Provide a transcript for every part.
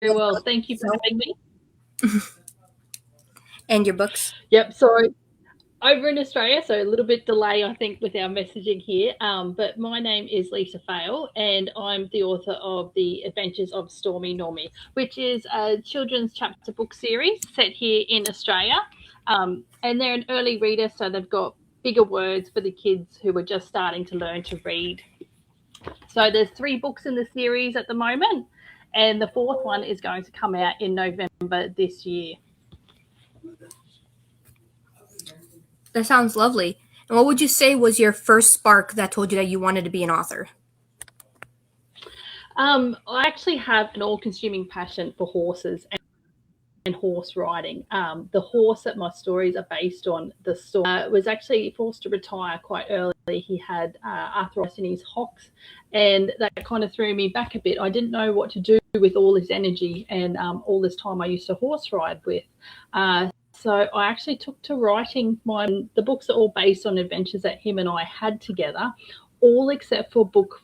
Very well. Thank you for having me. And your books? Yep. Sorry. Over in Australia, so a little bit delay, I think, with our messaging here. But my name is Leisa and I'm the author of The Adventures of Stormy Normy, which is a children's chapter book series set here in Australia. And they're an early reader, so they've got bigger words for the kids who are just starting to learn to read. So there's 3 books in the series at the moment, and the 4th one is going to come out in November this year. That sounds lovely. And what would you say was your first spark that told you that you wanted to be an author? I actually have an all-consuming passion for horses and horse riding. The horse that my stories are based on, the story, was actually forced to retire quite early. He had arthritis in his hocks, and that kind of threw me back a bit. I didn't know what to do with all his energy and all this time I used to horse ride with. So I actually took to writing the books are all based on adventures that him and I had together, all except for book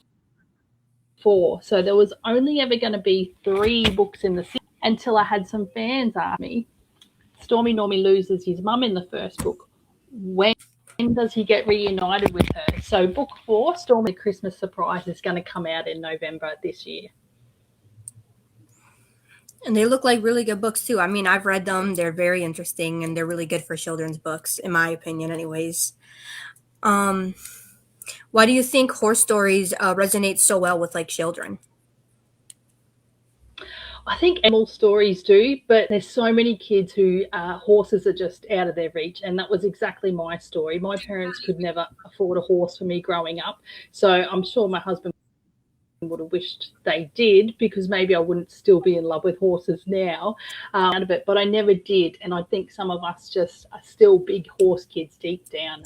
4. So there was only ever going to be 3 books in the series until I had some fans ask me, Stormy Normy loses his mum in the first book. When does he get reunited with her? So book 4, Stormy Christmas Surprise, is going to come out in November this year. And they look like really good books too. I mean, I've read them. They're very interesting and they're really good for children's books, in my opinion, anyways. Why do you think horse stories resonate so well with like children? I think animal stories do, but there's so many kids who horses are just out of their reach, and that was exactly my story. My parents could never afford a horse for me growing up, so I'm sure my husband would have wished they did, because maybe I wouldn't still be in love with horses now out of it, but I never did. And I think some of us just are still big horse kids deep down.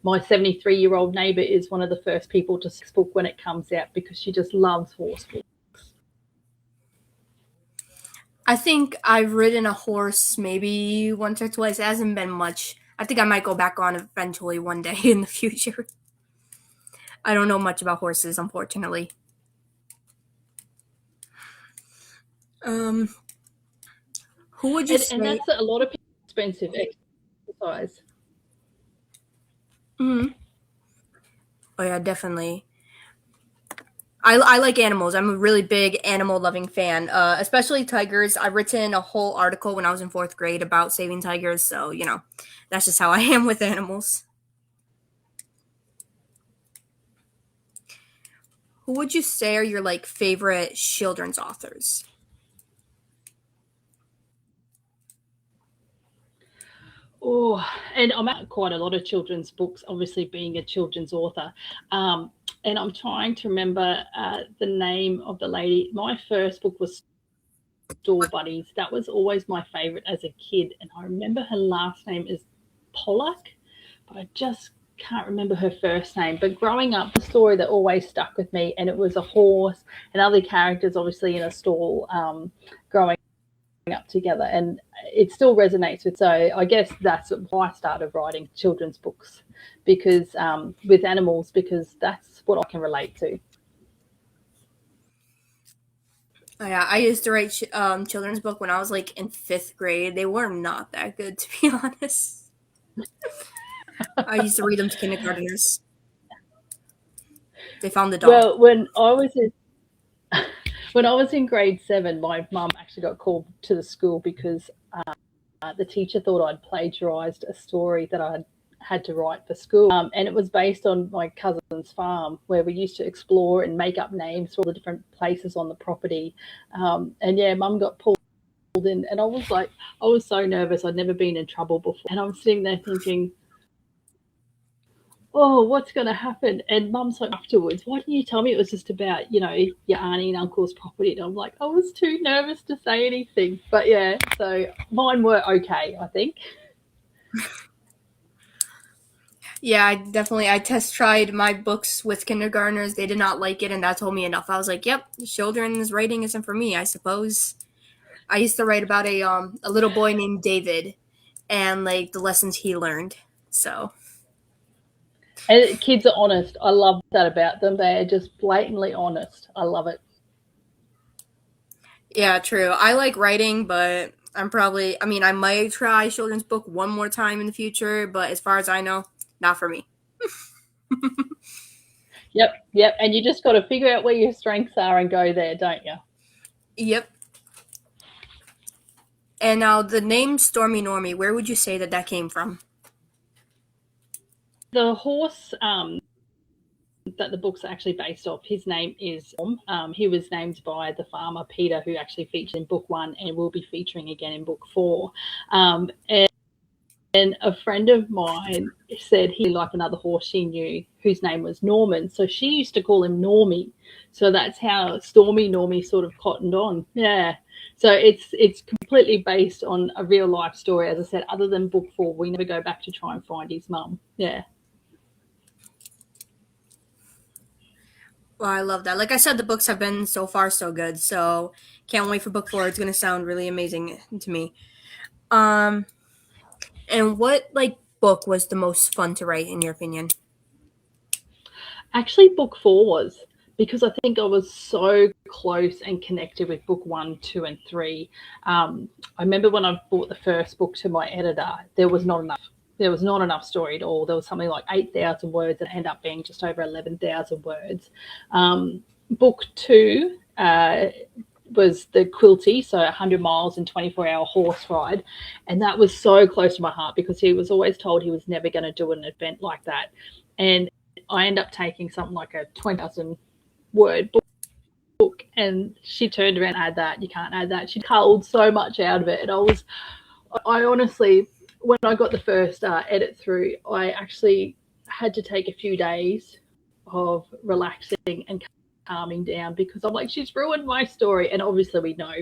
My 73-year-old neighbour is one of the first people to book when it comes out because she just loves horse books. I think I've ridden a horse maybe once or twice. It hasn't been much. I think I might go back on eventually one day in the future. I don't know much about horses, unfortunately. Um, who would you And say? that's a lot of expensive exercise. Mm-hmm. Oh yeah, definitely. I like animals. I'm a really big animal loving fan, especially tigers. I've written a whole article when I was in 4th grade about saving tigers. So, that's just how I am with animals. Who would you say are your like favorite children's authors? Oh, and I'm at quite a lot of children's books, obviously being a children's author. Um, and I'm trying to remember the name of the lady. My first book was Store Buddies. That was always my favorite as a kid. And I remember her last name is Pollock, but I just can't remember her first name. But growing up, the story that always stuck with me, and it was a horse and other characters, obviously in a stall, growing up together, and it still resonates with. So I guess that's why I started writing children's books, because with animals, because that's what I can relate to. Oh, yeah, I used to write children's book when I was like in 5th grade. They were not that good, to be honest. I used to read them to kindergartners. They found the dog. Well, when I was in grade 7, my mum actually got called to the school because the teacher thought I'd plagiarised a story that I had to write for school. And it was based on my cousin's farm, where we used to explore and make up names for all the different places on the property. And yeah, mum got pulled in, and I was so nervous. I'd never been in trouble before. And I'm sitting there thinking, oh, what's going to happen? And mum's like, afterwards, why didn't you tell me it was just about, your auntie and uncle's property? And I'm like, I was too nervous to say anything. But yeah, so mine were okay, I think. Yeah, I test tried my books with kindergartners. They did not like it, and that told me enough. I was like, "Yep, children's writing isn't for me, I suppose." I used to write about a little boy named David, and like the lessons he learned. So And kids are honest. I love that about them. They are just blatantly honest. I love it. Yeah, true. I like writing, but I might try children's book one more time in the future, but as far as I know, not for me. Yep. And you just got to figure out where your strengths are and go there, don't you? Yep. And now the name Stormy Normy, where would you say that that came from? The horse that the book's actually based off, his name is Storm. He was named by the farmer Peter, who actually featured in book 1 and will be featuring again in book 4. And a friend of mine said he liked another horse she knew whose name was Norman. So she used to call him Normie. So that's how Stormy Normy sort of cottoned on. Yeah. So it's completely based on a real life story. As I said, other than book 4, we never go back to try and find his mum. Yeah. Well, I love that. Like I said, the books have been so far so good. So can't wait for book 4. It's gonna sound really amazing to me. Um, and what like book was the most fun to write in your opinion? Actually, book 4 was, because I think I was so close and connected with book 1, 2, and 3. I remember when I brought the first book to my editor, there was not enough. There was not enough story at all. There was something like 8,000 words and ended up being just over 11,000 words. Book 2 was the Quilty, so 100 miles and 24-hour horse ride. And that was so close to my heart because he was always told he was never going to do an event like that. And I end up taking something like a 20,000 word book, and she turned around and add that. You can't add that. She culled so much out of it. And I honestly, when I got the first edit through, I actually had to take a few days of relaxing and calming down because I'm like, she's ruined my story. And obviously, we know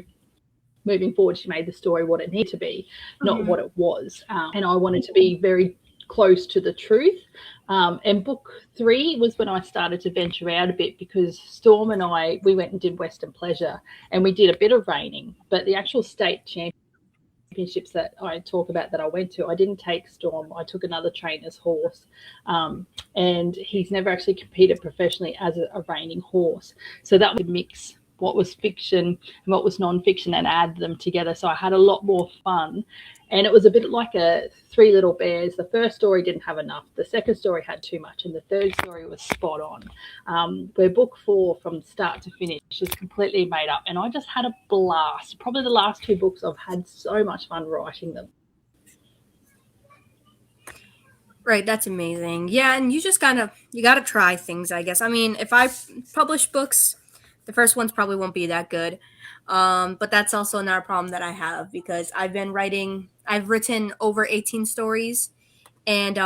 moving forward, she made the story what it needed to be, not what it was. And I wanted to be very close to the truth. And book 3 was when I started to venture out a bit because Storm and I, we went and did Western Pleasure and we did a bit of reining, but the actual state championships that I talk about that I went to, I didn't take Storm. I took another trainer's horse, and he's never actually competed professionally as a reining horse. So that would mix what was fiction and what was non-fiction and add them together. So I had a lot more fun. And it was a bit like a Three Little Bears. The first story didn't have enough. The second story had too much. And the third story was spot on. Where book 4 from start to finish is completely made up. And I just had a blast. Probably the last 2 books I've had so much fun writing them. Right, that's amazing. Yeah, and you gotta try things, I guess. I mean, if I publish books, the first ones probably won't be that good. But that's also another problem that I have because I've written over 18 stories, and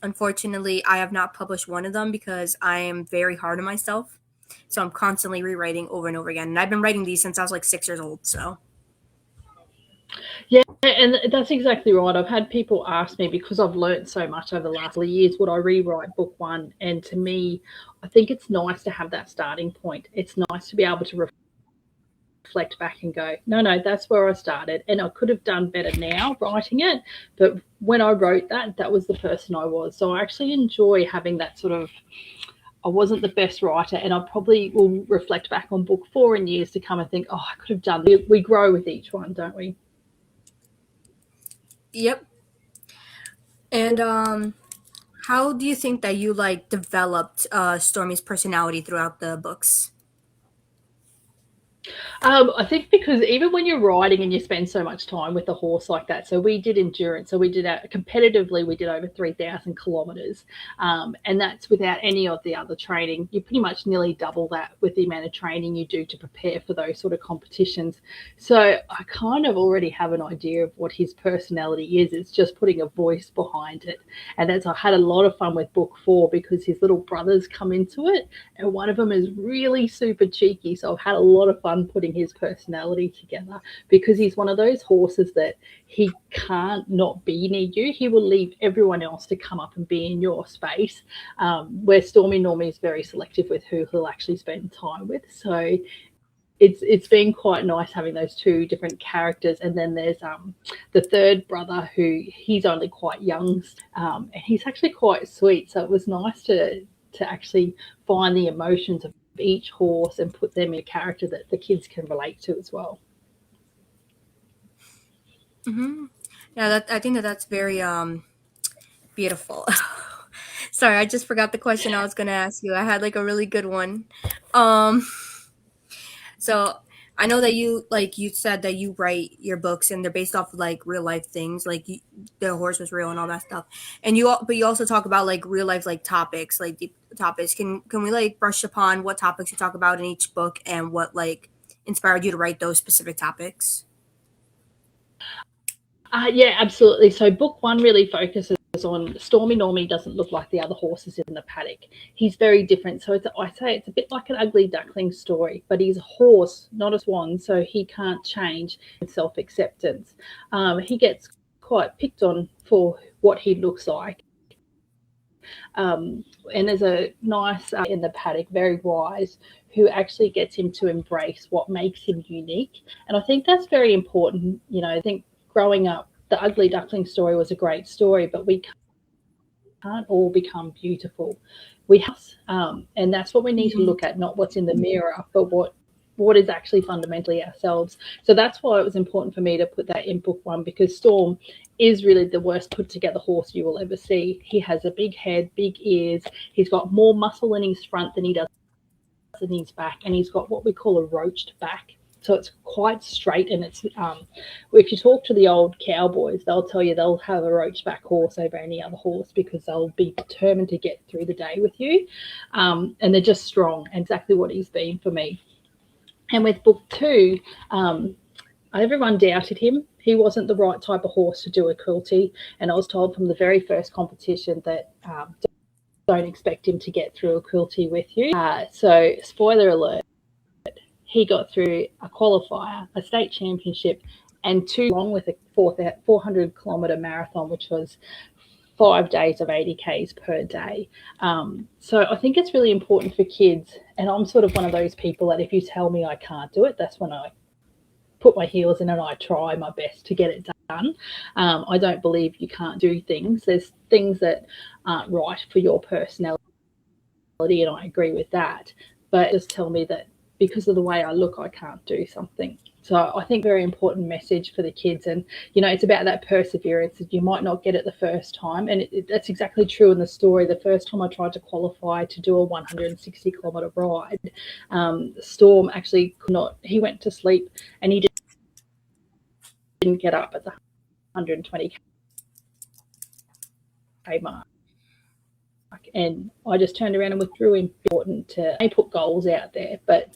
unfortunately, I have not published one of them because I am very hard on myself. So I'm constantly rewriting over and over again. And I've been writing these since I was like 6 years old, so. Yeah, and that's exactly right. I've had people ask me because I've learned so much over the last years, would I rewrite book 1? And to me, I think it's nice to have that starting point. It's nice to be able to reflect back and go, no, that's where I started. And I could have done better now writing it. But when I wrote that, that was the person I was. So I actually enjoy having that sort of, I wasn't the best writer, and I probably will reflect back on book 4 in years to come and think, I could have done this. We grow with each one, don't we? Yep. And how do you think that you like developed Stormy's personality throughout the books? I think because even when you're riding and you spend so much time with a horse like that, so we did endurance. So we did competitively, we did over 3,000 kilometres, and that's without any of the other training. You pretty much nearly double that with the amount of training you do to prepare for those sort of competitions. So I kind of already have an idea of what his personality is. It's just putting a voice behind it, and that's I had a lot of fun with book 4 because his little brothers come into it, and one of them is really super cheeky. So I've had a lot of fun putting his personality together because he's one of those horses that he can't not be near you. He will leave everyone else to come up and be in your space, where Stormy Normy is very selective with who he'll actually spend time with. So it's been quite nice having those 2 different characters. And then there's the third brother who he's only quite young, and he's actually quite sweet. So it was nice to actually find the emotions of each horse and put them in a character that the kids can relate to as well. Hmm. Yeah, I think that's very beautiful. Sorry, I just forgot the question I was gonna ask you. I had like a really good one. Um, so I know that you said that you write your books and they're based off of like real life things, like the horse was real and all that stuff. And but you also talk about like real life like topics, like deep topics. Can we like brush upon what topics you talk about in each book and what like inspired you to write those specific topics? Yeah, absolutely. So book one really focuses on Stormy Normy doesn't look like the other horses in the paddock. He's very different. So I say it's a bit like an ugly duckling story, but he's a horse, not a swan, so he can't change self-acceptance. He gets quite picked on for what he looks like. And there's a nice in the paddock, very wise, who actually gets him to embrace what makes him unique. And I think that's very important. I think growing up, the ugly duckling story was a great story, but we can't all become beautiful. We have, and that's what we need to look at, not what's in the mirror, but what is actually fundamentally ourselves. So that's why it was important for me to put that in book one, because Storm is really the worst put together horse you will ever see. He has a big head, big ears. He's got more muscle in his front than he does in his back, and he's got what we call a roached back. So it's quite straight, and it's if you talk to the old cowboys, they'll tell you they'll have a roached back horse over any other horse because they'll be determined to get through the day with you, and they're just strong. Exactly what he's been for me. And with book two, everyone doubted him. He wasn't the right type of horse to do a quilty, and I was told from the very first competition that don't expect him to get through a quilty with you. So, spoiler alert, he got through a qualifier, a state championship, and two, along with a 400-kilometre marathon, which was 5 days of 80 Ks per day. So I think it's really important for kids. And I'm sort of one of those people that if you tell me I can't do it, that's when I put my heels in and I try my best to get it done. I don't believe you can't do things. There's things that aren't right for your personality, and I agree with that. But just tell me that because of the way I look, I can't do something. So I think very important message for the kids. And, it's about that perseverance. You might not get it the first time. And that's exactly true in the story. The first time I tried to qualify to do a 160-kilometre ride, Storm actually could not. He went to sleep and he didn't get up at the 120K mark. And I just turned around and withdrew him. Important to put goals out there, but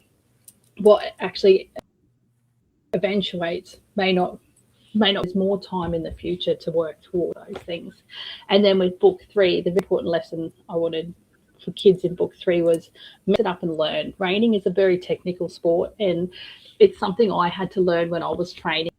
what actually eventuates may not. There's more time in the future to work toward those things. And then with book three, the important lesson I wanted for kids in book three was mess it up and learn. Reining is a very technical sport, and it's something I had to learn when I was training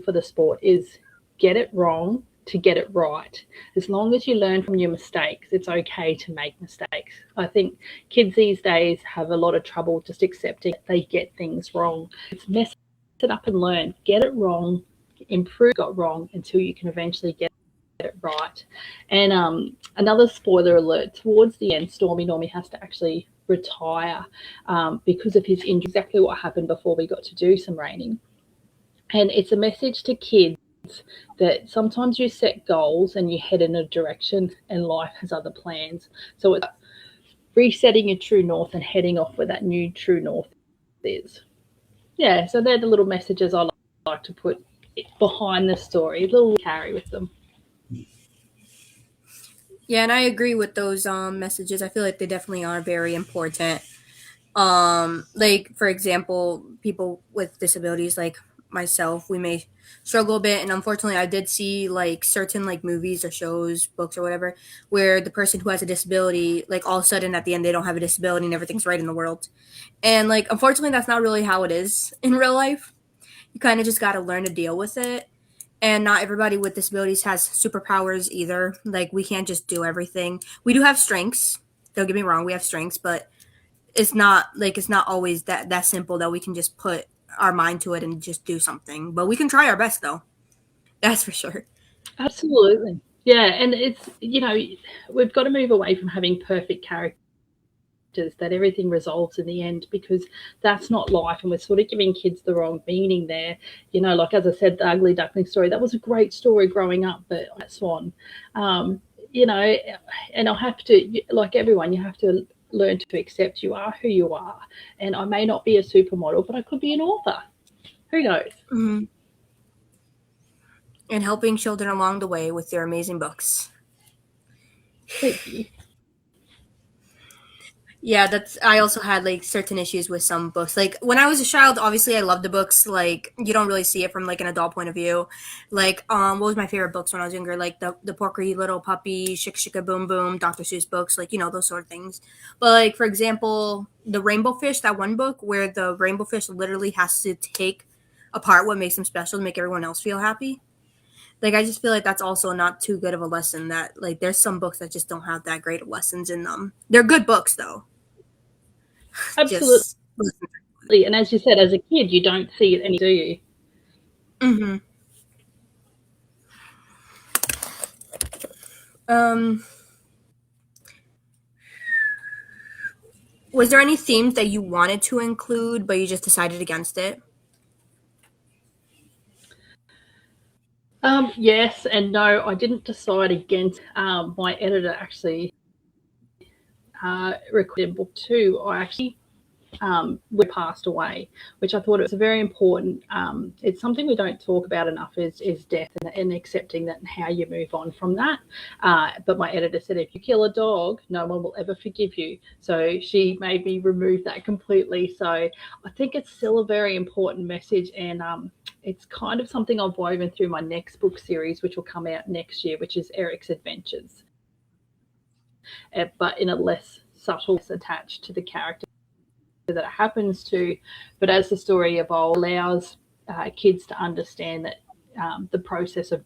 for the sport is get it wrong to get it right. As long as you learn from your mistakes, it's okay to make mistakes. I think kids these days have a lot of trouble just accepting they get things wrong. It's mess it up and learn. Get it wrong, improve got wrong until you can eventually get it right. And another spoiler alert, towards the end, Stormy Normy has to actually retire because of his injury. Exactly what happened before we got to do some reining. And it's a message to kids that sometimes you set goals and you head in a direction and life has other plans. So it's resetting your true north and heading off where that new true north is. Yeah, so they're the little messages I like to put behind the story, a little carry with them. Yeah, and I agree with those messages. I feel like they definitely are very important. Like for example, people with disabilities like myself, we may struggle a bit, and unfortunately I did see like certain like movies or shows, books or whatever, where the person who has a disability, like all of a sudden at the end they don't have a disability and everything's right in the world. And like unfortunately that's not really how it is in real life. You kind of just got to learn to deal with it. And not everybody with disabilities has superpowers either. Like we can't just do everything. We do have strengths. Don't get me wrong, we have strengths, but it's not always that simple that we can just put our mind to it and just do something. But we can try our best though. That's for sure. Absolutely. Yeah, and it's, we've got to move away from having perfect characters characters, that everything resolves in the end, because that's not life. And we're sort of giving kids the wrong meaning there. You know, like as I said, the Ugly Duckling story, that was a great story growing up, but that Swan, you know, and I have to, like everyone, you have to learn to accept you are who you are. And I may not be a supermodel, but I could be an author. Who knows? Mm-hmm. And helping children along the way with their amazing books. Thank you. Yeah, I also had like certain issues with some books. Like when I was a child, obviously I loved the books. Like you don't really see it from like an adult point of view. Like what was my favorite books when I was younger? Like the Porky Little Puppy, Shika Shika Boom Boom, Dr. Seuss books, like you know those sort of things. But like for example, the Rainbow Fish, that one book where the Rainbow Fish literally has to take apart what makes him special to make everyone else feel happy. Like I just feel like that's also not too good of a lesson. That like there's some books that just don't have that great of lessons in them. They're good books though. Absolutely. Just And as you said, as a kid, you don't see it any, do you? mm-hmm. Was there any themes that you wanted to include but you just decided against it? Yes and no. I didn't decide against. My editor actually recorded book 2. I actually passed away, which I thought it was very important. It's something we don't talk about enough is death, and accepting that and how you move on from that. But my editor said, if you kill a dog, no one will ever forgive you. So she made me remove that completely. So I think it's still a very important message, and it's kind of something I've woven through my next book series, which will come out next year, which is Eric's Adventures, but in a less subtle attached to the character that it happens to. But as the story evolves, allows kids to understand that the process of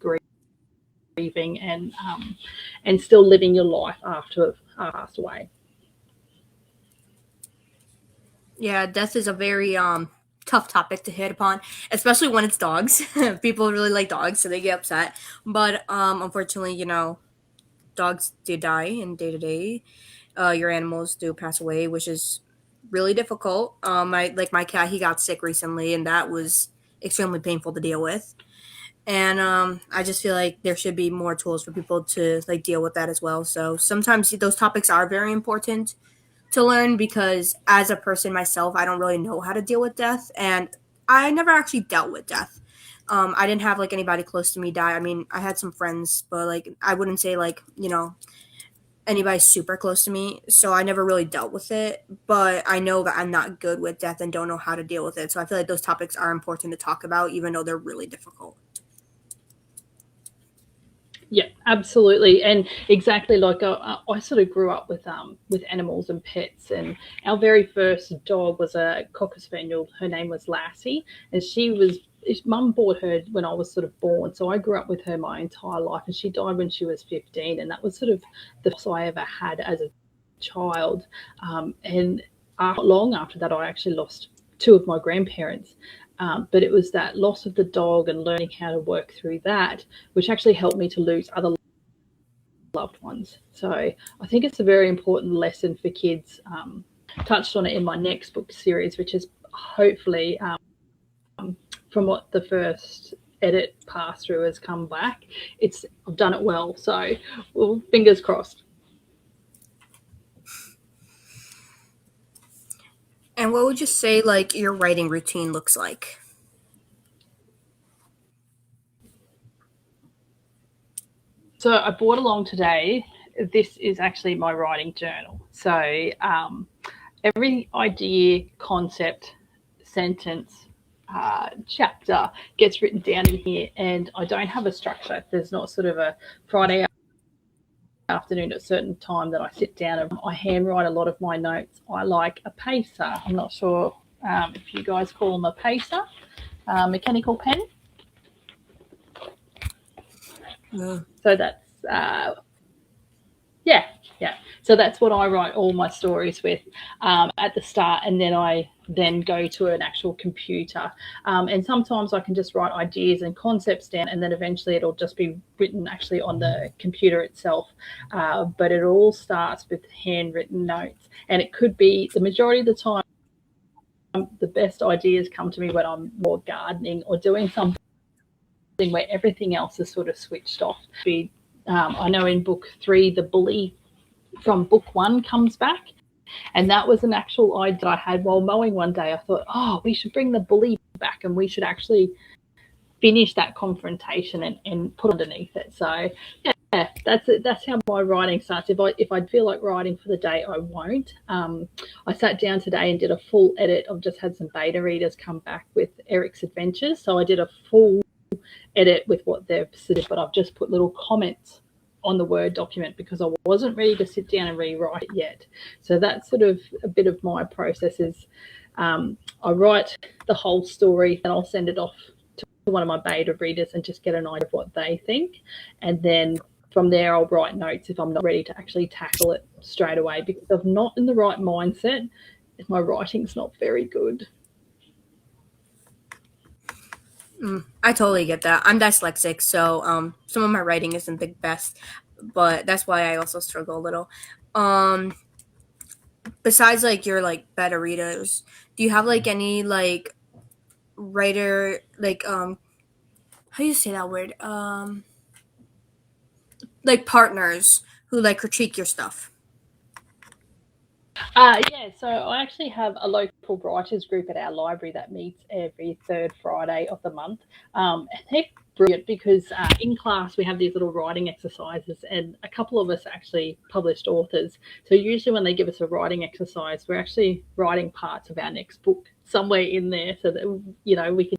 grieving and still living your life after I've passed away. Yeah, death is a very tough topic to hit upon, especially when it's dogs. People really like dogs, so they get upset. But unfortunately, you know, dogs do die in day to day. Your animals do pass away, which is really difficult. My cat, he got sick recently, and that was extremely painful to deal with. And I just feel like there should be more tools for people to like deal with that as well. So sometimes those topics are very important to learn because as a person myself, I don't really know how to deal with death, and I never actually dealt with death. I didn't have like anybody close to me die. I mean, I had some friends, but like I wouldn't say like you know anybody super close to me, so I never really dealt with it. But I know that I'm not good with death and don't know how to deal with it. So I feel like those topics are important to talk about, even though they're really difficult. Yeah, absolutely, and exactly like I sort of grew up with animals and pets, and our very first dog was a cocker spaniel. Her name was Lassie, and Mum bought her when I was sort of born, so I grew up with her my entire life, and she died when she was 15, and that was sort of the loss I ever had as a child. And long after that, I actually lost 2 of my grandparents. But it was that loss of the dog and learning how to work through that, which actually helped me to lose other loved ones. So I think it's a very important lesson for kids. Touched on it in my next book series, which is hopefully from what the first edit pass through has come back. I've done it well. So well, fingers crossed. And what would you say like your writing routine looks like? So I brought along today. This is actually my writing journal. So every idea, concept, sentence, chapter gets written down in here, and I don't have a structure. There's not sort of a Friday afternoon at a certain time that I sit down and I handwrite a lot of my notes. I like a pacer. I'm not sure if you guys call them a pacer, mechanical pen. So that's yeah. So that's what I write all my stories with at the start, and then I then go to an actual computer. And sometimes I can just write ideas and concepts down, and then eventually it'll just be written actually on the computer itself. But it all starts with handwritten notes, and it could be the majority of the time. The best ideas come to me when I'm more gardening or doing something where everything else is sort of switched off. I know in book 3, the bully from book 1 comes back, and that was an actual idea I had while mowing one day. I thought, oh, we should bring the bully back, and we should actually finish that confrontation and put underneath it. So yeah, that's it. That's how my writing starts. If I feel like writing for the day, I won't. I sat down today and did a full edit. I've just had some beta readers come back with Eric's Adventures, so I did a full edit with what they've said, but I've just put little comments on the Word document because I wasn't ready to sit down and rewrite it yet. So that's sort of a bit of my process is I write the whole story and I'll send it off to one of my beta readers and just get an idea of what they think. And then from there, I'll write notes if I'm not ready to actually tackle it straight away, because if I'm not in the right mindset, my writing's not very good. I totally get that. I'm dyslexic, so some of my writing isn't the best, but that's why I also struggle a little. Besides like your like beta readers, do you have like any like writer like how do you say that word? Like partners who like critique your stuff? Yeah, so I actually have a local writers group at our library that meets every third Friday of the month. And they're brilliant because in class we have these little writing exercises, and a couple of us actually published authors. So usually when they give us a writing exercise, we're actually writing parts of our next book somewhere in there so that, you know, we can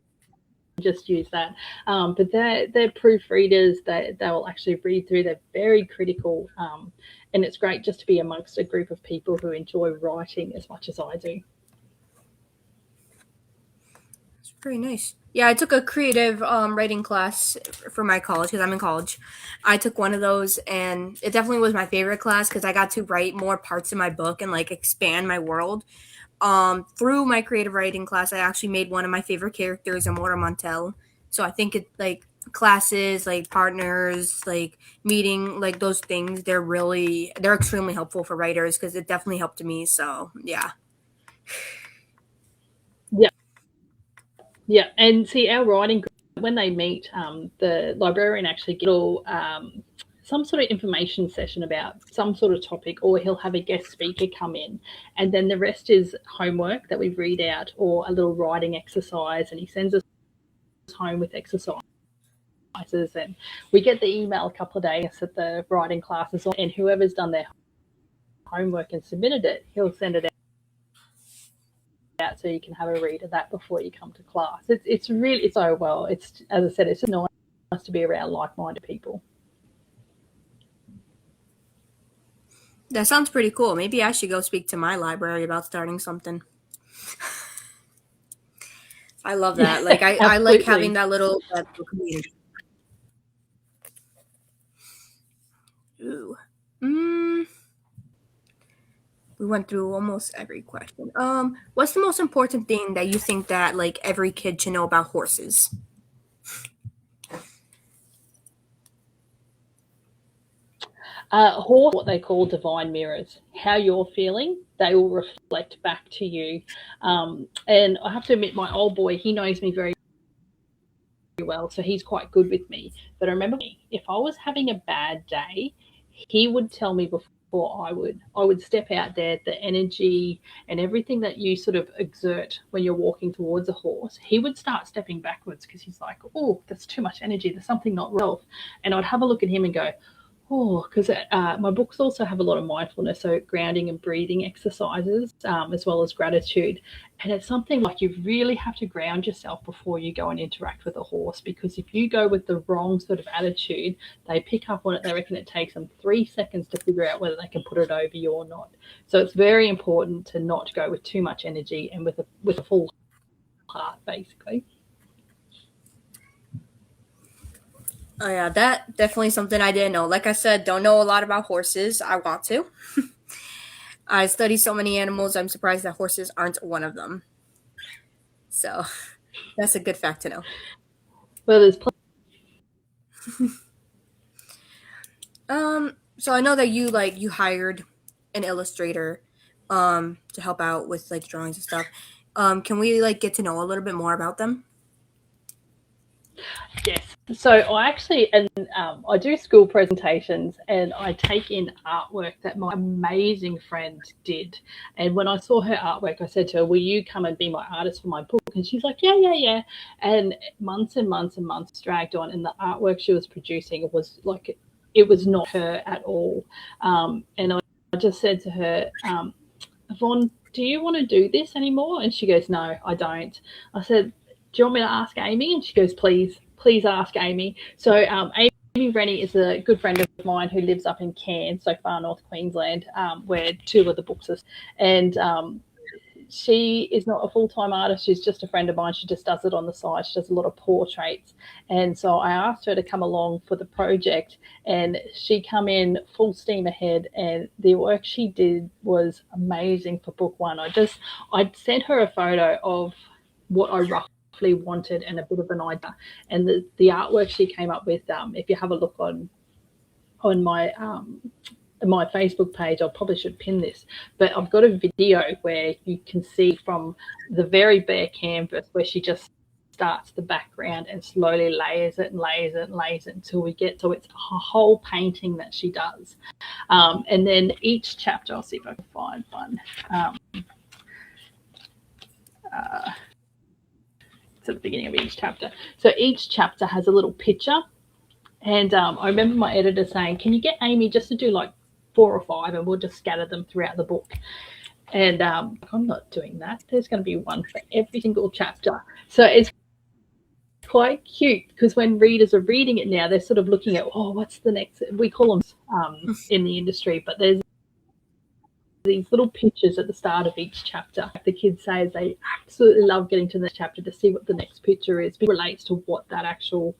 just use that. But they're proofreaders. They'll actually read through. They're very critical. And it's great just to be amongst a group of people who enjoy writing as much as I do. It's pretty nice. Yeah, I took a creative writing class for my college because I'm in college. I took one of those, and it definitely was my favorite class because I got to write more parts of my book and like expand my world. Through my creative writing class, I actually made one of my favorite characters, Amora Montel. So I think it like classes, like partners, like meeting, like those things, they're extremely helpful for writers because it definitely helped me. So yeah. Yeah, and see, our writing group, when they meet, the librarian actually gets some sort of information session about some sort of topic, or he'll have a guest speaker come in, and then the rest is homework that we read out or a little writing exercise, and he sends us home with exercises, and we get the email a couple of days that the writing class is on, and whoever's done their homework and submitted it, he'll send it out so you can have a read of that before you come to class. It's really so well. It's, as I said, it's just nice to be around like-minded people. That sounds pretty cool. Maybe I should go speak to my library about starting something. I love that. Like I like having that little community. Ooh. We went through almost every question. What's the most important thing that you think that like every kid should know about horses? Horse, what they call divine mirrors. How you're feeling, they will reflect back to you. And I have to admit, my old boy, he knows me very well, so he's quite good with me. But I remember if I was having a bad day, he would tell me before I would step out there, the energy and everything that you sort of exert when you're walking towards a horse, he would start stepping backwards because he's like, oh, that's too much energy. There's something not right. And I'd have a look at him and go, oh, because my books also have a lot of mindfulness, so grounding and breathing exercises, as well as gratitude. And it's something like you really have to ground yourself before you go and interact with a horse, because if you go with the wrong sort of attitude, they pick up on it. They reckon it takes them 3 seconds to figure out whether they can put it over you or not. So it's very important to not go with too much energy and with a full heart, basically. Oh yeah, that definitely something I didn't know. Like I said, don't know a lot about horses. I want to. I study so many animals. I'm surprised that horses aren't one of them. So that's a good fact to know. Well, there's So I know that you hired an illustrator to help out with like drawings and stuff. Can we like get to know a little bit more about them? Yes. So I actually, and I do school presentations and I take in artwork that my amazing friend did. And when I saw her artwork, I said to her, will you come and be my artist for my book? And she's like, yeah, yeah, yeah. And months and months and months dragged on. And the artwork she was producing was like, it was not her at all. And I just said to her, Yvonne, do you want to do this anymore? And she goes, no, I don't. I said, do you want me to ask Amy? And she goes, please ask Amy. So Amy Rennie is a good friend of mine who lives up in Cairns, so far north Queensland, where two of the books are. And she is not a full-time artist. She's just a friend of mine. She just does it on the side. She does a lot of portraits. And so I asked her to come along for the project, and she come in full steam ahead, and the work she did was amazing for book one. I'd sent her a photo of what I roughly wanted and a bit of an idea. And the artwork she came up with, if you have a look on my Facebook page, I probably should pin this, but I've got a video where you can see from the very bare canvas where she just starts the background and slowly layers it and layers it and layers it until we get to it's a whole painting that she does. And then each chapter, I'll see if I can find one. It's at the beginning of each chapter. So each chapter has a little picture. And I remember my editor saying, can you get Amy just to do like 4 or 5 and we'll just scatter them throughout the book? And I'm not doing that. There's going to be one for every single chapter. So it's quite cute because when readers are reading it now, they're sort of looking at, oh, what's the next? We call them in the industry, but there's these little pictures at the start of each chapter. The kids say they absolutely love getting to the next chapter to see what the next picture is. It relates to what that actual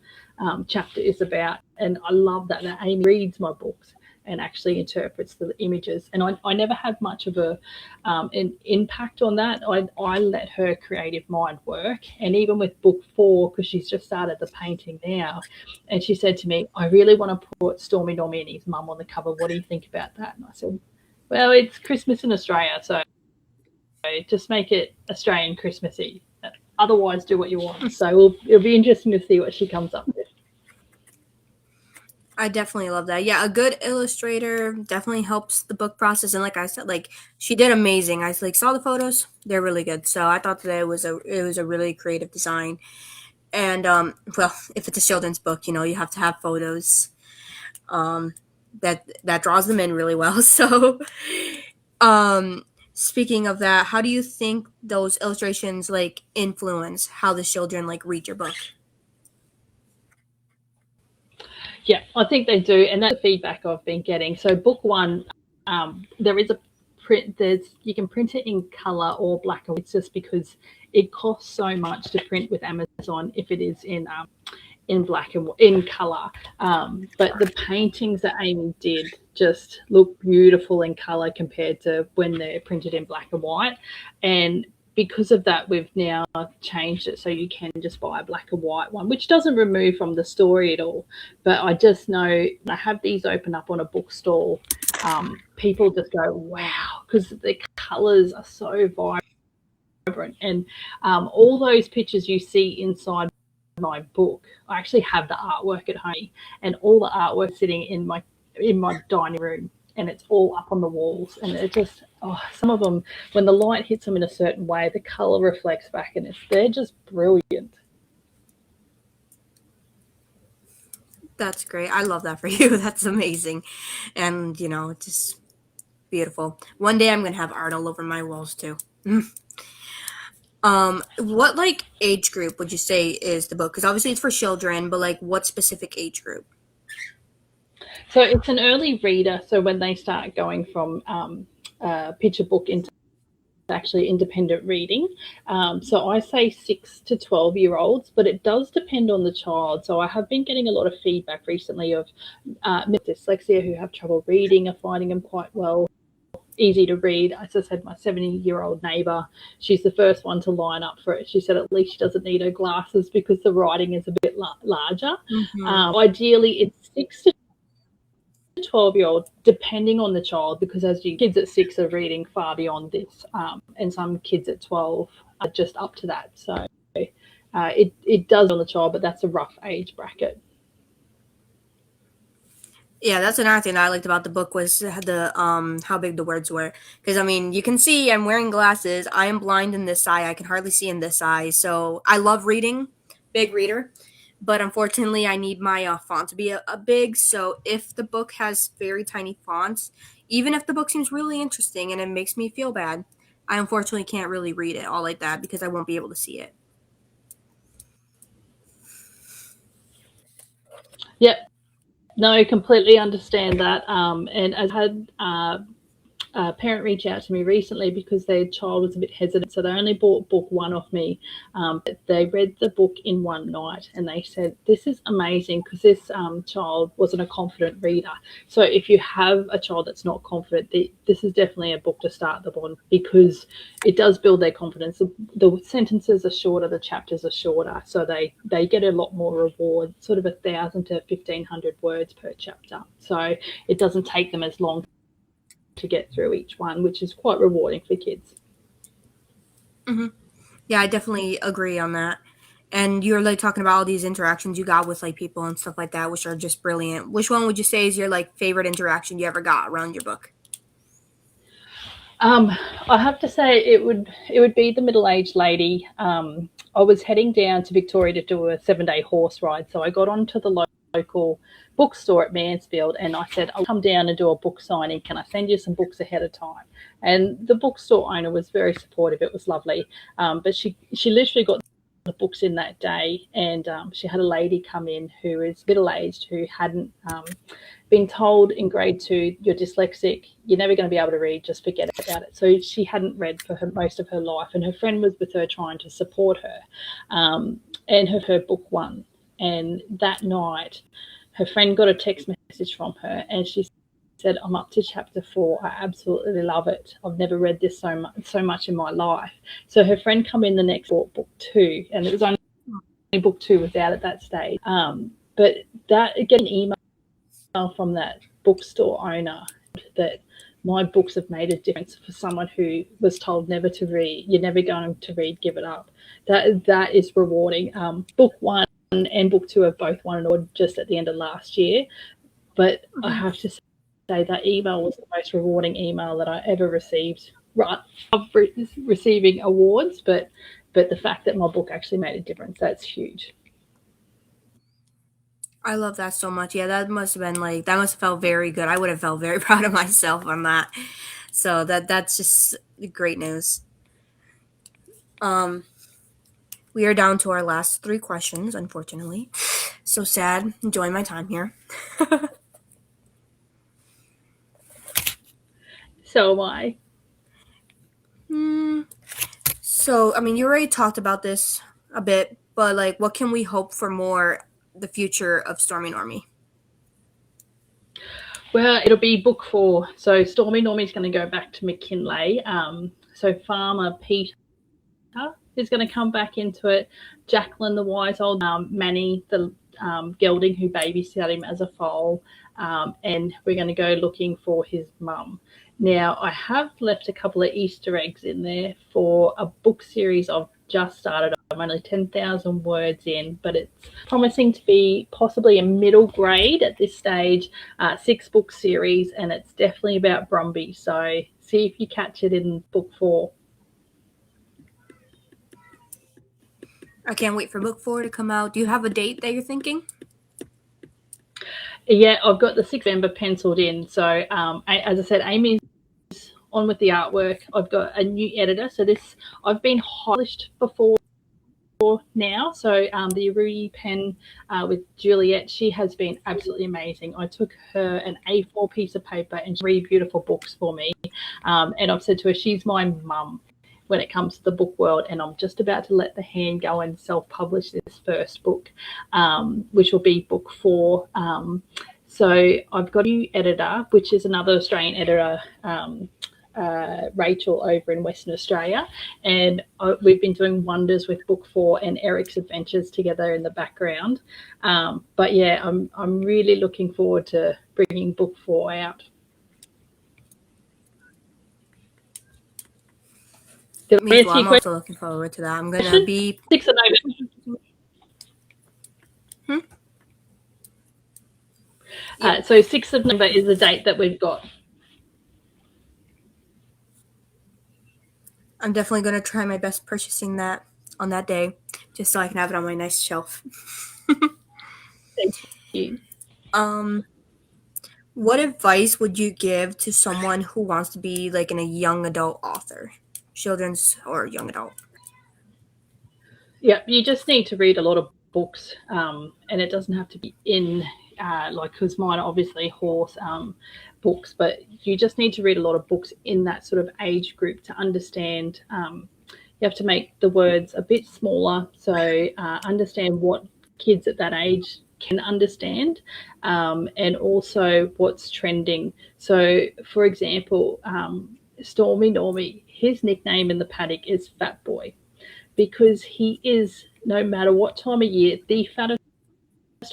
chapter is about. And I love that Amy reads my books and actually interprets the images. And I never had much of an impact on that. I let her creative mind work. And even with book 4, because she's just started the painting now, and she said to me, I really want to put Stormy Normy and his mum on the cover. What do you think about that? And I said, well, it's Christmas in Australia, so just make it Australian Christmassy. Otherwise, do what you want. So it'll be interesting to see what she comes up with. I definitely love that. Yeah, a good illustrator definitely helps the book process. And like I said, like she did amazing. I like saw the photos; they're really good. So I thought that it was a really creative design. And well, if it's a children's book, you have to have photos. That draws them in really well. So, speaking of that, how do you think those illustrations like influence how the children like read your book? Yeah, I think they do, and that's the feedback I've been getting. So book 1, there is a print. You can print it in color or black and white. It's just because it costs so much to print with Amazon if it is in black and in color. But the paintings that Amy did just look beautiful in color compared to when they're printed in black and white. And because of that, we've now changed it so you can just buy a black and white one, which doesn't remove from the story at all. But I just know when I have these open up on a bookstall, people just go, wow, because the colors are so vibrant. And all those pictures you see inside my book, I actually have the artwork at home, and all the artwork sitting in my dining room, and it's all up on the walls. And it just some of them, when the light hits them in a certain way, the color reflects back, and they're just brilliant. That's great. I love that for you. That's amazing. And it's just beautiful. One day I'm gonna have art all over my walls too. What like age group would you say is the book? Because obviously it's for children, but like what specific age group? So it's an early reader. So when they start going from picture book into actually independent reading. So I say 6 to 12-year-olds, but it does depend on the child. So I have been getting a lot of feedback recently of dyslexia who have trouble reading are finding them quite well. easy to read. As I said, my 70-year-old neighbour, she's the first one to line up for it. She said at least she doesn't need her glasses because the writing is a bit larger. Ideally, it's 6 to 12-year-old, depending on the child, because as you kids at 6 are reading far beyond this, and some kids at 12 are just up to that. So it does on the child, but that's a rough age bracket. Yeah, that's another thing that I liked about the book was the how big the words were. Because I mean, you can see I'm wearing glasses. I am blind in this eye. I can hardly see in this eye. So I love reading, big reader. But unfortunately, I need my font to be a big. So if the book has very tiny fonts, even if the book seems really interesting and it makes me feel bad, I unfortunately can't really read it all like that because I won't be able to see it. Yep. No, completely understand that. And I've had a parent reach out to me recently because their child was a bit hesitant, so they only bought book 1 off me. But they read the book in one night, and they said, this is amazing because this child wasn't a confident reader. So if you have a child that's not confident, this is definitely a book to start them on because it does build their confidence. The sentences are shorter, the chapters are shorter, so they get a lot more reward, sort of 1,000 to 1,500 words per chapter. So it doesn't take them as long to get through each one, which is quite rewarding for kids. Yeah, I definitely agree on that. And you're like talking about all these interactions you got with like people and stuff like that, which are just brilliant. Which one would you say is your like favorite interaction you ever got around your book? I have to say it would be the middle-aged lady. I was heading down to Victoria to do a 7-day horse ride, so I got onto the local bookstore at Mansfield and I said, I'll come down and do a book signing. Can I send you some books ahead of time? And the bookstore owner was very supportive. It was lovely. But she literally got the books in that day, and she had a lady come in who is middle-aged who hadn't been told in grade 2, you're dyslexic, you're never going to be able to read, just forget about it. So she hadn't read for most of her life, and her friend was with her trying to support her, and her book won. And that night, her friend got a text message from her, and she said, I'm up to chapter 4. I absolutely love it. I've never read this so much in my life. So her friend come in the next book 2, and it was only book 2 was out at that stage. But that get an email from that bookstore owner that my books have made a difference for someone who was told never to read. You're never going to read, give it up. That is rewarding. Book 1 and book 2 have both won an award just at the end of last year. But I have to say that email was the most rewarding email that I ever received. Right, of receiving awards, but the fact that my book actually made a difference, that's huge. I love that so much. Yeah, that must have felt very good. I would have felt very proud of myself on that. So that's just great news. We are down to our last 3 questions, unfortunately. So sad. Enjoying my time here. So am I. So, I mean, you already talked about this a bit, but like, what can we hope for more the future of Stormy Normy? Well, it'll be book 4. So Stormy Normy's going to go back to McKinley. So Farmer Peter is going to come back into it. Jacqueline, the wise old Manny, the gelding who babysat him as a foal, and we're going to go looking for his mum. Now, I have left a couple of Easter eggs in there for a book series I've just started. I'm only 10,000 words in, but it's promising to be possibly a middle grade at this stage, 6-book series, and it's definitely about Brumby. So see if you catch it in book 4. I can't wait for book 4 to come out. Do you have a date that you're thinking? Yeah, I've got the 6th November penciled in. So as I said, Amy's on with the artwork. I've got a new editor. So I've been published before now. So the Arui pen with Juliet, she has been absolutely amazing. I took her an A4 piece of paper and 3 beautiful books for me. And I've said to her, she's my mum when it comes to the book world, and I'm just about to let the hand go and self-publish this first book, which will be book 4. So I've got a new editor, which is another Australian editor, Rachel over in Western Australia, and we've been doing wonders with Book 4 and Eric's adventures together in the background. But yeah, I'm really looking forward to bringing Book 4 out. Me, well, I'm also looking forward to that. I'm gonna be 6th of November. So 6th of November is the date that we've got. I'm definitely gonna try my best purchasing that on that day, just so I can have it on my nice shelf. Thank you. What advice would you give to someone who wants to be like a young adult author, children's or young adult? Yeah, you just need to read a lot of books, and it doesn't have to be in because mine are obviously horse books, but you just need to read a lot of books in that sort of age group to understand. You have to make the words a bit smaller, so understand what kids at that age can understand, and also what's trending. So, for example, Stormy Normy, his nickname in the paddock is Fat Boy, because he is, no matter what time of year, the fattest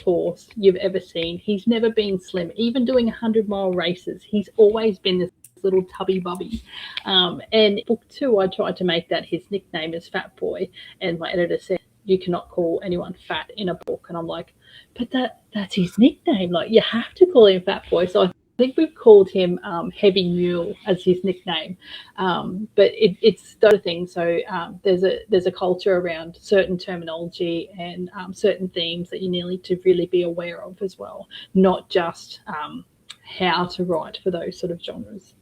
horse you've ever seen. He's never been slim. Even doing 100-mile races, he's always been this little tubby bubby. And book 2, I tried to make that his nickname is Fat Boy, and my editor said, you cannot call anyone fat in a book. And I'm like, but that's his nickname. Like, you have to call him Fat Boy. So I think we've called him Heavy Mule as his nickname, but it's the other thing. So there's a culture around certain terminology and certain themes that you need to really be aware of as well, not just how to write for those sort of genres.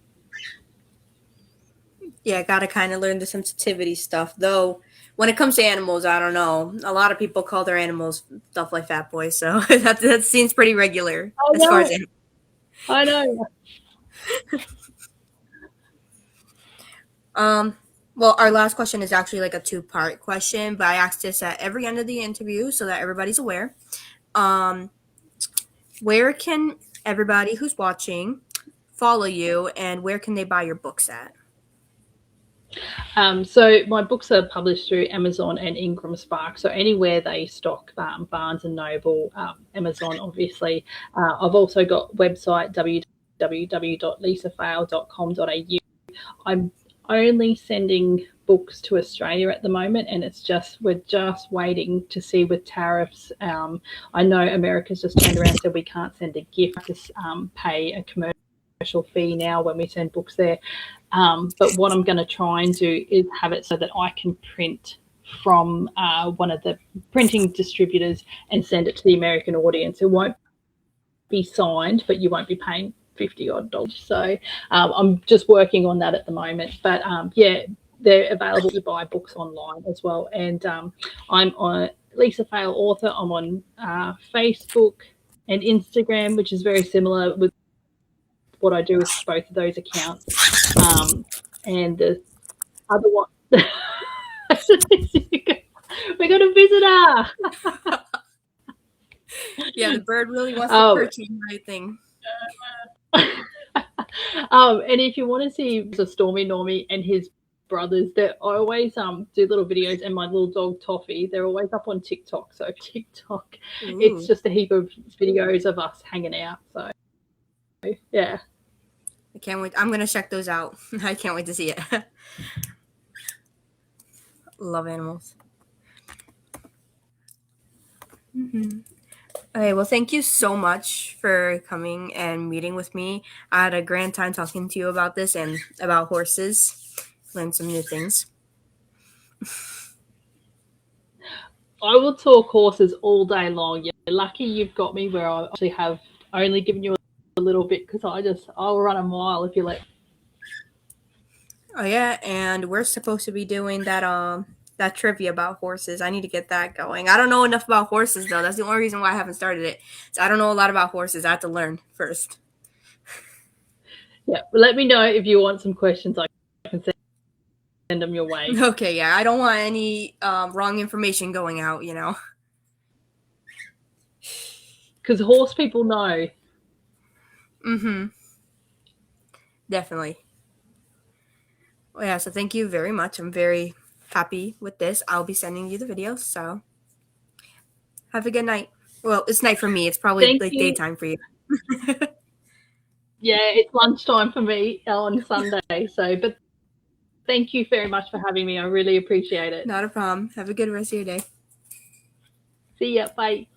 Yeah, got to kind of learn the sensitivity stuff. Though, when it comes to animals, I don't know. A lot of people call their animals stuff like Fat Boy, so that seems pretty regular as far as animals. I know. Well, our last question is actually like a 2-part question, but I asked this at every end of the interview so that everybody's aware. Where can everybody who's watching follow you, and where can they buy your books at? So my books are published through Amazon and Ingram Spark. So anywhere they stock, Barnes and Noble, Amazon, obviously. I've also got website www.leisafale.com.au. I'm only sending books to Australia at the moment, and we're just waiting to see with tariffs. I know America's just turned around and said we can't send a gift, just pay a commercial fee now when we send books there. But what I'm going to try and do is have it so that I can print from one of the printing distributors and send it to the American audience. It won't be signed, but you won't be paying $50 odd. So I'm just working on that at the moment. But yeah, they're available to buy books online as well. And I'm on Leisa Fale Author. I'm on Facebook and Instagram, which is very similar with what I do with both of those accounts. And the other one, we got a visitor. Yeah, the bird really wants to perch on my thing. And if you want to see the Stormy Normy and his brothers, I always do little videos, and my little dog Toffee, they're always up on TikTok. So TikTok, it's just a heap of videos of us hanging out. So yeah. I can't wait. I'm going to check those out. I can't wait to see it. Love animals. Mm-hmm. Okay, well, thank you so much for coming and meeting with me. I had a grand time talking to you about this and about horses. Learned some new things. I will talk horses all day long. You're lucky you've got me where I actually have only given you a little bit, because I'll run a mile if you let. Oh yeah, and we're supposed to be doing that trivia about horses. I need to get that going. I don't know enough about horses though. That's the only reason why I haven't started it. So I don't know a lot about horses. I have to learn first. Yeah, but let me know if you want some questions. I can send them your way. Okay, yeah. I don't want any wrong information going out, you know. Because horse people know. Mm-hmm. Definitely. Yeah, so thank you very much. I'm very happy with this. I'll be sending you the videos, so have a good night. Well, it's night for me. It's probably Thank like you. daytime for you. Yeah, it's lunchtime for me on Sunday. So, but thank you very much for having me. I really appreciate it. Not a problem. Have a good rest of your day. See ya. Bye.